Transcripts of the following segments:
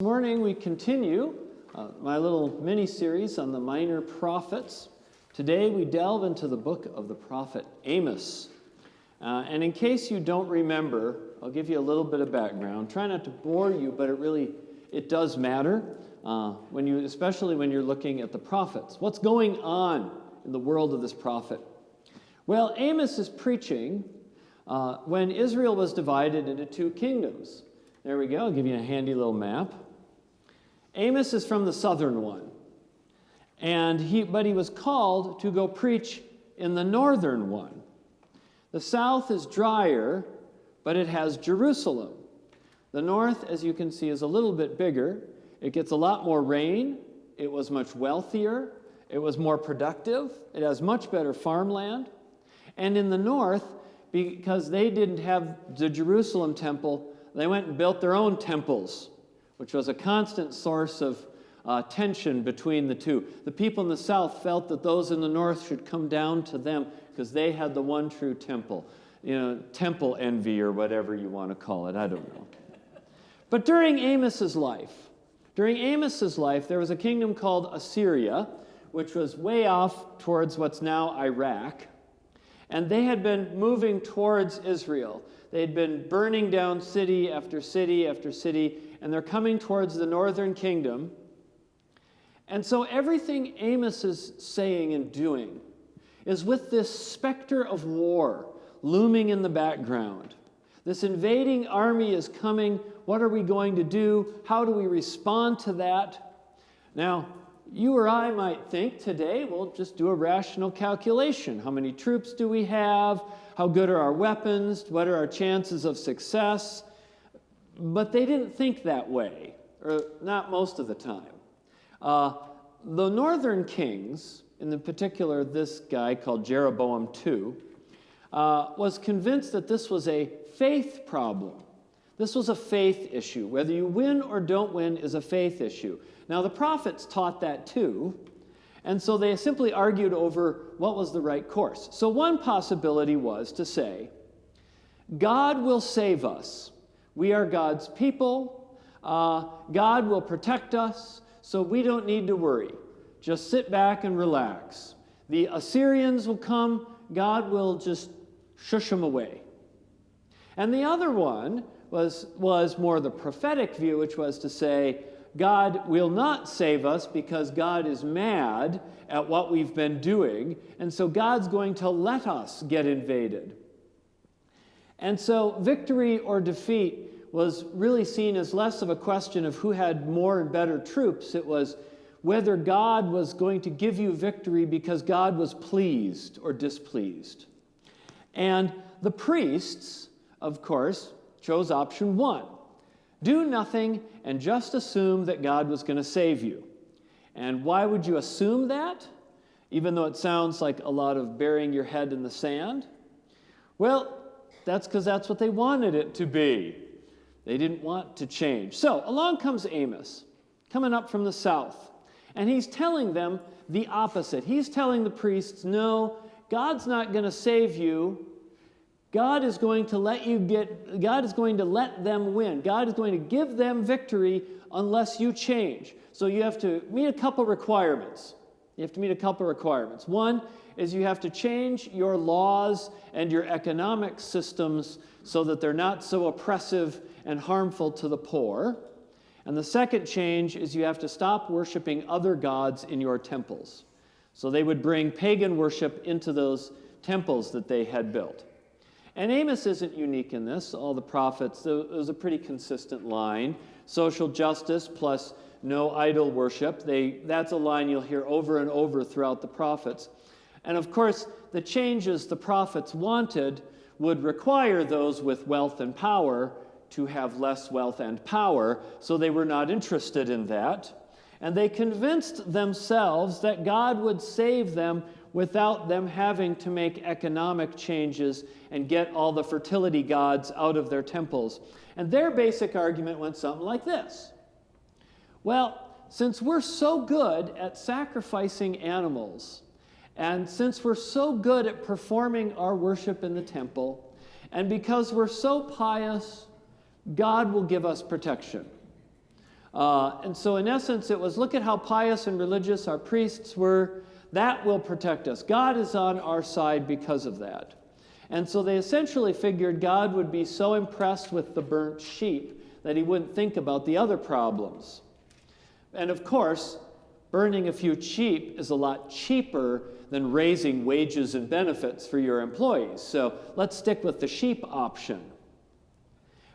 This morning we continue my little mini-series on the minor prophets. Today we delve into the book of the prophet Amos. And in case you don't remember, I'll give you a little bit of background. Try not to bore you, but it does matter, especially when you're looking at the prophets. What's going on in the world of this prophet? Well, Amos is preaching when Israel was divided into two kingdoms. There we go. I'll give you a handy little map. Amos is from the southern one, but he was called to go preach in the northern one. The south is drier, but it has Jerusalem. The north, as you can see, is a little bit bigger. It gets a lot more rain. It was much wealthier. It was more productive. It has much better farmland. And in the north, because they didn't have the Jerusalem temple, they went and built their own temples, which was a constant source of tension between the two. The people in the south felt that those in the north should come down to them because they had the one true temple. Temple envy or whatever you want to call it, I don't know. But during Amos's life, there was a kingdom called Assyria, which was way off towards what's now Iraq. And they had been moving towards Israel. They had been burning down city after city after city, and they're coming towards the northern kingdom. And so everything Amos is saying and doing is with this specter of war looming in the background. This invading army is coming. What are we going to do? How do we respond to that? Now, you or I might think today, we'll just do a rational calculation. How many troops do we have? How good are our weapons? What are our chances of success? But they didn't think that way, or not most of the time. The northern kings, in particular this guy called Jeroboam II, was convinced that this was a faith problem. This was a faith issue. Whether you win or don't win is a faith issue. Now, the prophets taught that too, and so they simply argued over what was the right course. So one possibility was to say, God will save us. We are God's people. God will protect us, so we don't need to worry. Just sit back and relax. The Assyrians will come. God will just shush them away. And the other one was more the prophetic view, which was to say, God will not save us because God is mad at what we've been doing, and so God's going to let us get invaded. And so victory or defeat was really seen as less of a question of who had more and better troops. It was whether God was going to give you victory because God was pleased or displeased. And the priests, of course, chose option one. Do nothing and just assume that God was going to save you. And why would you assume that, even though it sounds like a lot of burying your head in the sand? Well, that's because that's what they wanted it to be. They didn't want to change. So along comes Amos, coming up from the south, and he's telling them the opposite. He's telling the priests, no, God's not going to save you. God is going to let them win. God is going to give them victory unless you change. So you have to meet a couple requirements. One is you have to change your laws and your economic systems so that they're not so oppressive and harmful to the poor. And the second change is you have to stop worshiping other gods in your temples. So they would bring pagan worship into those temples that they had built. And Amos isn't unique in this. All the prophets, it was a pretty consistent line. Social justice plus no idol worship. That's a line you'll hear over and over throughout the prophets. And of course, the changes the prophets wanted would require those with wealth and power to have less wealth and power, so they were not interested in that. And they convinced themselves that God would save them without them having to make economic changes and get all the fertility gods out of their temples. And their basic argument went something like this. Well, since we're so good at sacrificing animals, and since we're so good at performing our worship in the temple, and because we're so pious, God will give us protection. And so in essence, it was, look at how pious and religious our priests were. That will protect us. God is on our side because of that. And so they essentially figured God would be so impressed with the burnt sheep that he wouldn't think about the other problems. And of course, burning a few sheep is a lot cheaper than raising wages and benefits for your employees. So let's stick with the sheep option.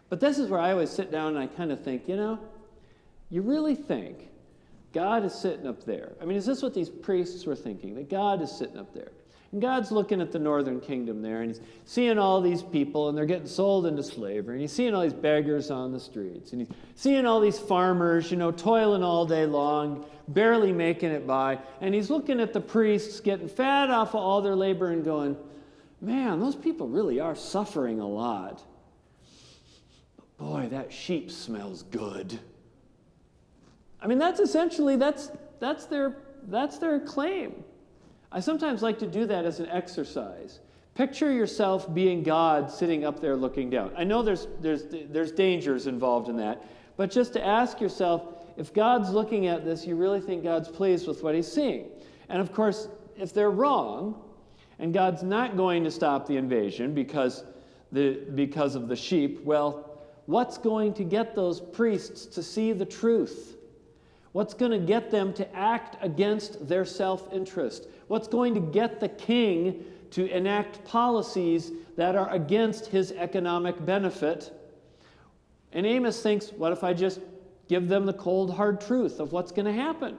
But this is where I always sit down and I kind of think, you really think God is sitting up there? I mean, is this what these priests were thinking? That God is sitting up there? And God's looking at the northern kingdom there, and he's seeing all these people, and they're getting sold into slavery, and he's seeing all these beggars on the streets, and he's seeing all these farmers, toiling all day long, barely making it by, and he's looking at the priests getting fat off of all their labor and going, man, those people really are suffering a lot. But boy, that sheep smells good. I mean, that's essentially, that's their claim. I sometimes like to do that as an exercise. Picture yourself being God sitting up there looking down. I know there's dangers involved in that, but just to ask yourself, if God's looking at this, you really think God's pleased with what he's seeing? And of course, if they're wrong, and God's not going to stop the invasion because of the sheep, well, what's going to get those priests to see the truth? What's going to get them to act against their self-interest? What's going to get the king to enact policies that are against his economic benefit? And Amos thinks, what if I just give them the cold, hard truth of what's going to happen?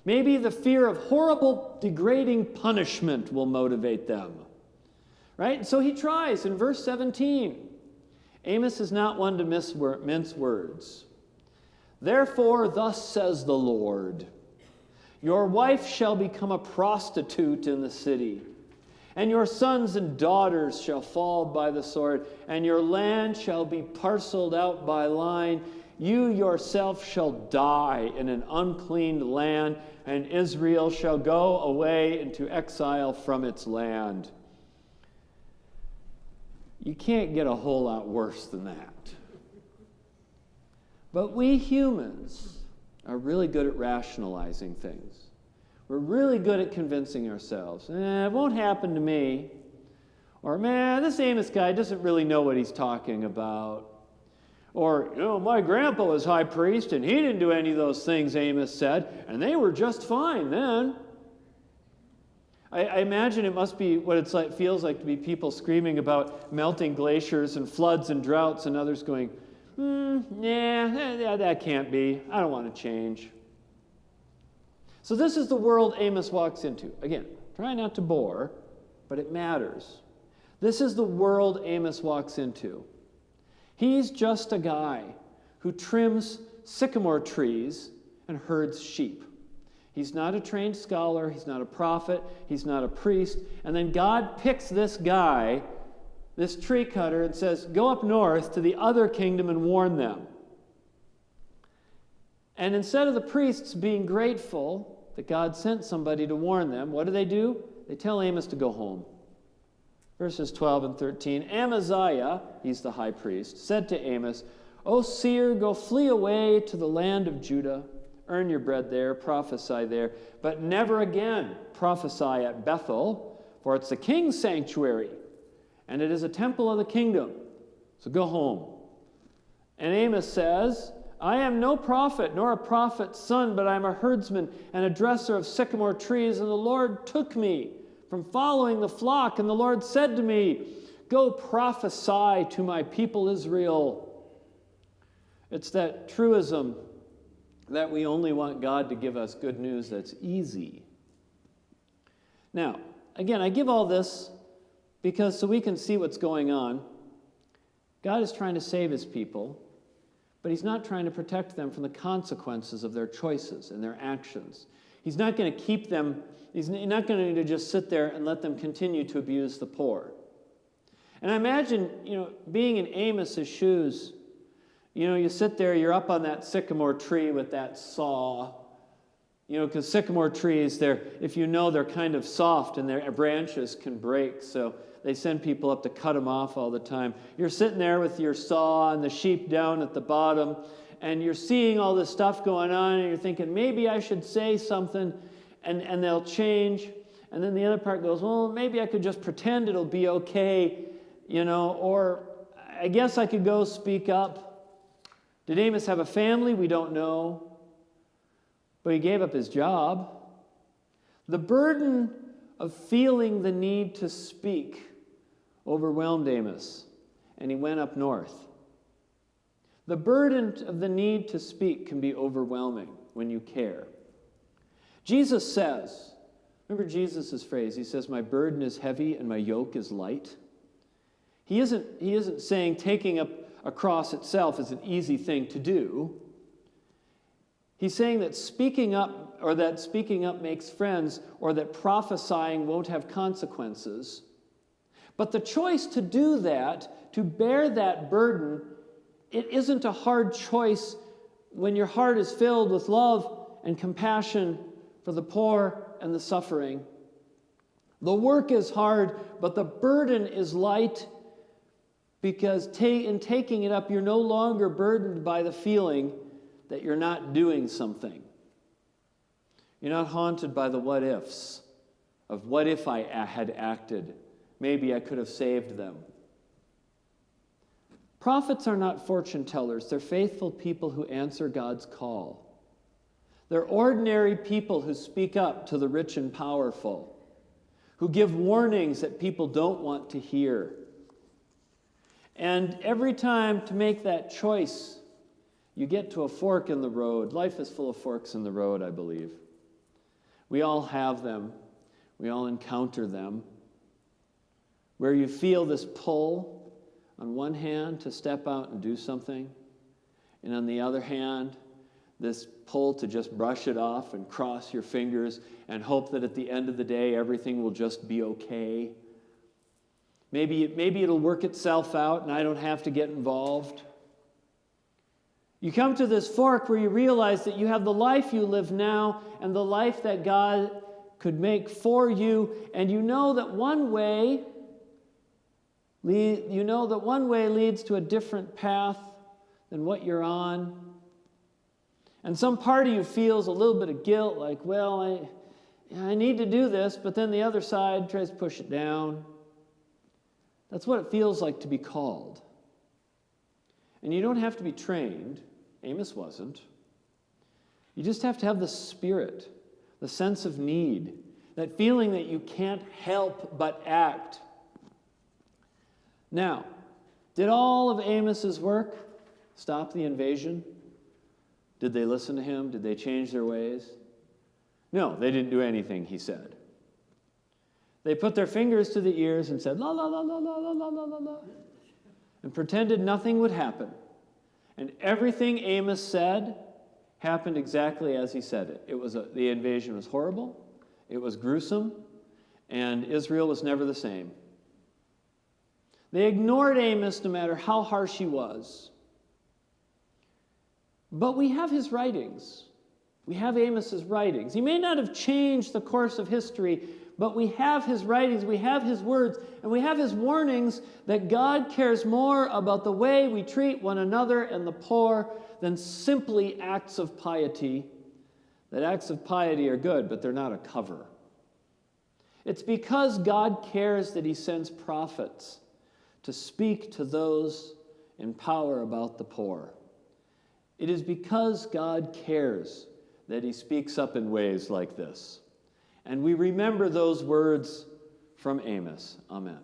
Maybe the fear of horrible, degrading punishment will motivate them. Right? And so he tries in verse 17. Amos is not one to mince words. Therefore, thus says the Lord, your wife shall become a prostitute in the city, and your sons and daughters shall fall by the sword, and your land shall be parceled out by line. You yourself shall die in an unclean land, and Israel shall go away into exile from its land. You can't get a whole lot worse than that. But we humans are really good at rationalizing things. We're really good at convincing ourselves, it won't happen to me. Or, man, this Amos guy doesn't really know what he's talking about. Or, my grandpa was high priest and he didn't do any of those things Amos said, and they were just fine then. I imagine it must be what feels like to be people screaming about melting glaciers and floods and droughts, and others going, that can't be. I don't want to change. So this is the world Amos walks into. Again, try not to bore, but it matters. This is the world Amos walks into. He's just a guy who trims sycamore trees and herds sheep. He's not a trained scholar. He's not a prophet. He's not a priest. And then God picks this guy, this tree cutter, and says, go up north to the other kingdom and warn them. And instead of the priests being grateful that God sent somebody to warn them, what do? They tell Amos to go home. Verses 12 and 13, Amaziah, he's the high priest, said to Amos, O seer, go flee away to the land of Judah. Earn your bread there, prophesy there, but never again prophesy at Bethel, for it's the king's sanctuary, and it is a temple of the kingdom. So go home. And Amos says, I am no prophet, nor a prophet's son, but I am a herdsman and a dresser of sycamore trees, and the Lord took me from following the flock, and the Lord said to me, go prophesy to my people Israel. It's that truism that we only want God to give us good news that's easy. Now, again, I give all this because so we can see what's going on. God is trying to save his people, but he's not trying to protect them from the consequences of their choices and their actions. He's not going to keep them, he's not going to just sit there and let them continue to abuse the poor. And I imagine, being in Amos's shoes, you sit there, you're up on that sycamore tree with that saw, because sycamore trees, if they're kind of soft and their branches can break, so they send people up to cut them off all the time. You're sitting there with your saw and the sheep down at the bottom, and you're seeing all this stuff going on, and you're thinking, maybe I should say something, and they'll change. And then the other part goes, well, maybe I could just pretend it'll be okay, or I guess I could go speak up. Did Amos have a family? We don't know. But he gave up his job. The burden of feeling the need to speak overwhelmed Amos, and he went up north. The burden of the need to speak can be overwhelming when you care. Jesus says, remember Jesus' phrase, he says, my burden is heavy and my yoke is light. He isn't saying taking up a cross itself is an easy thing to do. He's saying that speaking up makes friends, or that prophesying won't have consequences. But the choice to do that, to bear that burden, it isn't a hard choice when your heart is filled with love and compassion for the poor and the suffering. The work is hard, but the burden is light, because in taking it up, you're no longer burdened by the feeling that you're not doing something. You're not haunted by the what ifs of what if I had acted. Maybe I could have saved them. Prophets are not fortune tellers. They're faithful people who answer God's call. They're ordinary people who speak up to the rich and powerful, who give warnings that people don't want to hear. And every time to make that choice, you get to a fork in the road. Life is full of forks in the road, I believe. We all have them. We all encounter them. Where you feel this pull, on one hand, to step out and do something, and on the other hand, this pull to just brush it off and cross your fingers and hope that at the end of the day, everything will just be okay. Maybe it'll work itself out and I don't have to get involved. You come to this fork where you realize that you have the life you live now and the life that God could make for you, and you know that one way leads to a different path than what you're on. And some part of you feels a little bit of guilt, like, well, I need to do this, but then the other side tries to push it down. That's what it feels like to be called. And you don't have to be trained. Amos wasn't. You just have to have the spirit, the sense of need, that feeling that you can't help but act. Now, did all of Amos's work stop the invasion? Did they listen to him? Did they change their ways? No, they didn't do anything, he said. They put their fingers to the ears and said, la, la, la, la, la, la, la, la, la, and pretended nothing would happen. And everything Amos said happened exactly as he said it. The invasion was horrible, it was gruesome, and Israel was never the same. They ignored Amos no matter how harsh he was. But we have his writings. We have Amos's writings. He may not have changed the course of history, but we have his writings, we have his words, and we have his warnings that God cares more about the way we treat one another and the poor than simply acts of piety. That acts of piety are good, but they're not a cover. It's because God cares that he sends prophets to speak to those in power about the poor. It is because God cares that he speaks up in ways like this. And we remember those words from Amos. Amen.